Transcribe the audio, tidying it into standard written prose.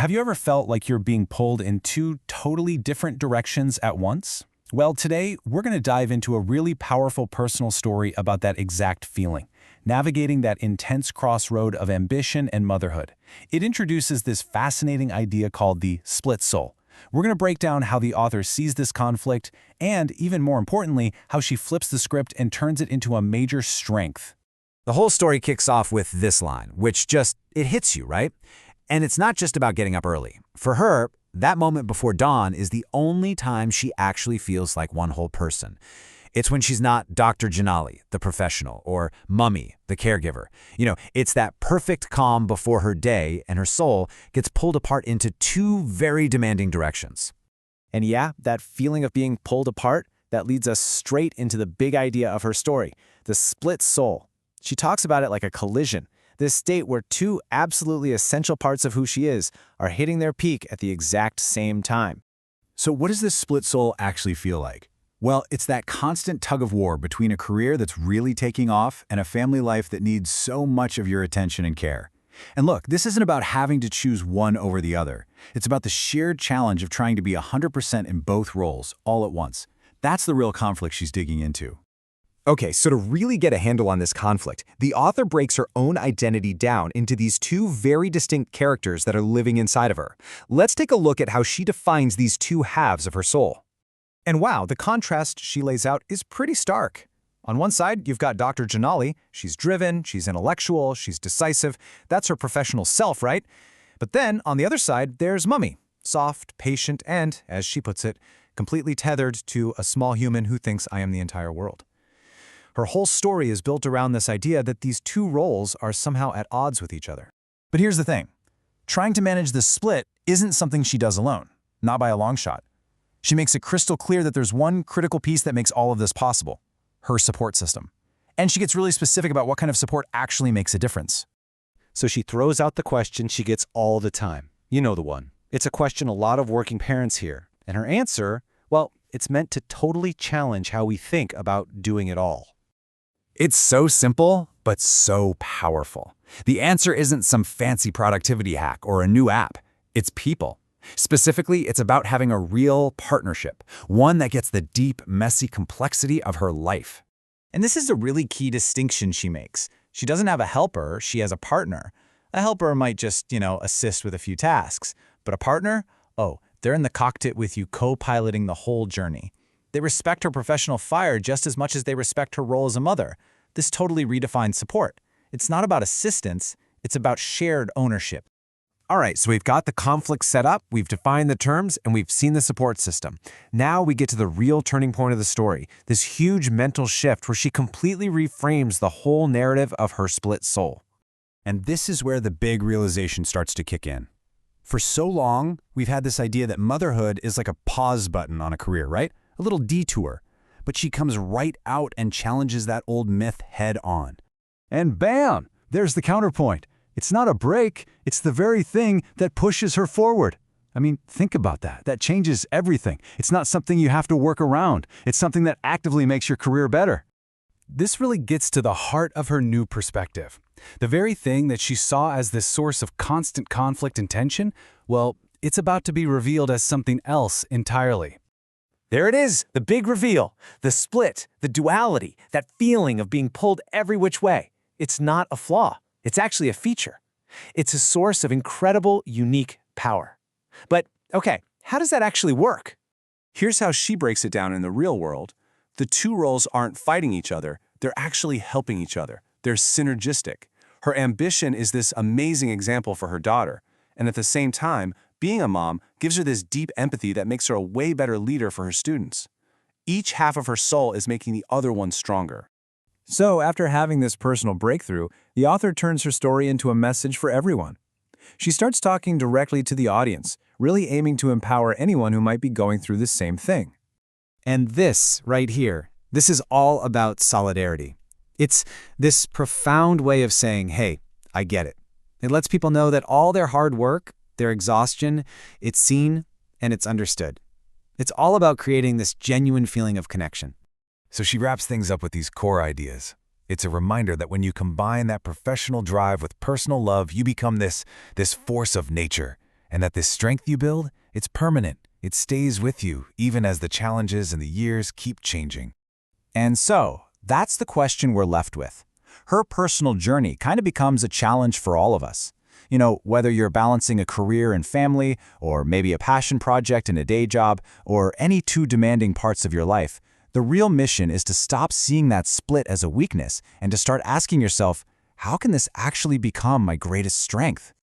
Have you ever felt like you're being pulled in two totally different directions at once? Well, today we're going to dive into a really powerful personal story about that exact feeling, navigating that intense crossroad of ambition and motherhood. It introduces this fascinating idea called the split soul. We're going to break down how the author sees this conflict and, even more importantly, how she flips the script and turns it into a major strength. The whole story kicks off with this line, which it hits you, right? And it's not just about getting up early. For her, that moment before dawn is the only time she actually feels like one whole person. It's when she's not Dr. Jinali, the professional, or Mummy, the caregiver. It's that perfect calm before her day, and her soul gets pulled apart into two very demanding directions. And yeah, that feeling of being pulled apart, that leads us straight into the big idea of her story, the split soul. She talks about it like a collision, this state where two absolutely essential parts of who she is are hitting their peak at the exact same time. So what does this split soul actually feel like? Well, it's that constant tug of war between a career that's really taking off and a family life that needs so much of your attention and care. And look, this isn't about having to choose one over the other. It's about the sheer challenge of trying to be 100% in both roles, all at once. That's the real conflict she's digging into. Okay, so to really get a handle on this conflict, the author breaks her own identity down into these two very distinct characters that are living inside of her. Let's take a look at how she defines these two halves of her soul. And wow, the contrast she lays out is pretty stark. On one side, you've got Dr. Jinali. She's driven, she's intellectual, she's decisive. That's her professional self, right? But then, on the other side, there's Mummy. Soft, patient, and, as she puts it, completely tethered to a small human who thinks I am the entire world. Her whole story is built around this idea that these two roles are somehow at odds with each other. But here's the thing. Trying to manage this split isn't something she does alone, not by a long shot. She makes it crystal clear that there's one critical piece that makes all of this possible, her support system. And she gets really specific about what kind of support actually makes a difference. So she throws out the question she gets all the time. You know the one. It's a question a lot of working parents hear. And her answer, well, it's meant to totally challenge how we think about doing it all. It's so simple, but so powerful. The answer isn't some fancy productivity hack or a new app. It's people. Specifically, it's about having a real partnership, one that gets the deep, messy complexity of her life. And this is a really key distinction she makes. She doesn't have a helper, she has a partner. A helper might just, assist with a few tasks. But a partner? Oh, they're in the cockpit with you, co-piloting the whole journey. They respect her professional fire just as much as they respect her role as a mother. This totally redefines support. It's not about assistance, it's about shared ownership. All right, so we've got the conflict set up, we've defined the terms, and we've seen the support system. Now we get to the real turning point of the story, this huge mental shift where she completely reframes the whole narrative of her split soul. And this is where the big realization starts to kick in. For so long, we've had this idea that motherhood is like a pause button on a career, right? A little detour. But she comes right out and challenges that old myth head on. And bam! There's the counterpoint. It's not a break, it's the very thing that pushes her forward. I mean, think about that. That changes everything. It's not something you have to work around. It's something that actively makes your career better. This really gets to the heart of her new perspective. The very thing that she saw as this source of constant conflict and tension, well, it's about to be revealed as something else entirely. There it is, the big reveal, the split, the duality, that feeling of being pulled every which way. It's not a flaw. It's actually a feature. It's a source of incredible, unique power. But, okay, how does that actually work? Here's how she breaks it down in the real world. The two roles aren't fighting each other, they're actually helping each other. They're synergistic. Her ambition is this amazing example for her daughter, and at the same time, being a mom gives her this deep empathy that makes her a way better leader for her students. Each half of her soul is making the other one stronger. So, after having this personal breakthrough, the author turns her story into a message for everyone. She starts talking directly to the audience, really aiming to empower anyone who might be going through the same thing. And this, right here, this is all about solidarity. It's this profound way of saying, hey, I get it. It lets people know that all their hard work, their exhaustion, it's seen and it's understood. It's all about creating this genuine feeling of connection. So she wraps things up with these core ideas. It's a reminder that when you combine that professional drive with personal love, you become this force of nature. and that this strength you build, it's permanent. It stays with you, even as the challenges and the years keep changing. And so, that's the question we're left with. Her personal journey kind of becomes a challenge for all of us. You know, whether you're balancing a career and family, or maybe a passion project and a day job, or any two demanding parts of your life, the real mission is to stop seeing that split as a weakness and to start asking yourself, how can this actually become my greatest strength?